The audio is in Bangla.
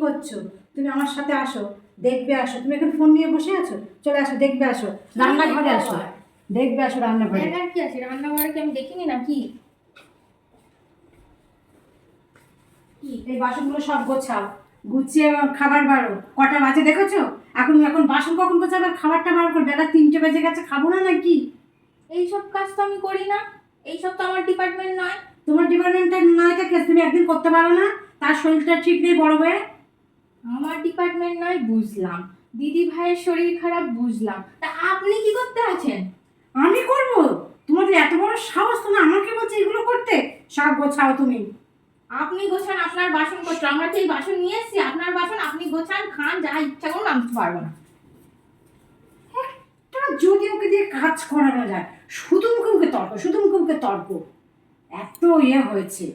করছো? তুমি আমার সাথে আসো, দেখবে আসো। তুমি এখন ফোন নিয়ে বসে আছো, চলে আসো, দেখবে আসো, রান্নাঘরে আসো, দেখবে আসো রান্নাঘরে। দেখার কি আছে? রান্নাঘরে কি আমি দেখিনি নাকি? এই বাসনগুলো সব গোছাও, গুছিয়ে খাবার বাড়ো। কটা বাজে দেখেছো? এখন বাসন কখন গোছাবে আর খাবারটা বার করবে? বেলা 3টে বেজে গেছে, খাবো না নাকি? এইসব কাজ তো আমি করি না, এইসব তো আমার ডিপার্টমেন্ট নয়। তোমার ডিপার্টমেন্টের নয় থেকে তুমি একদিন করতে পারো না? তার শরীরটা ঠিক নেই বড় হয়ে। আমার ডিপার্টমেন্ট নয় বুঝলাম, দিদি ভাইয়ের শরীর খারাপ বুঝলাম, তা আপনি কি করতে আছেন? আমি করব? তোমাদের এত বড় সাহস, তুমি আমাকে বলছো এগুলো করতে? সব গোছাও তুমি। আপনি গোছান আপনার বাসনপত্র, আমরা তো এই বাসন নিয়ে এসেছি, আপনার বাসন আপনি গোছান, খান, যা ইচ্ছা করুন, আমি কিছু পারবো না। তা যদি ওকে দিয়ে কাজ করানো যায়, শুধু মুখে মুখে তর্ক, শুধু মুখে মুখে তর্ক, এত ইয়ে হয়েছে।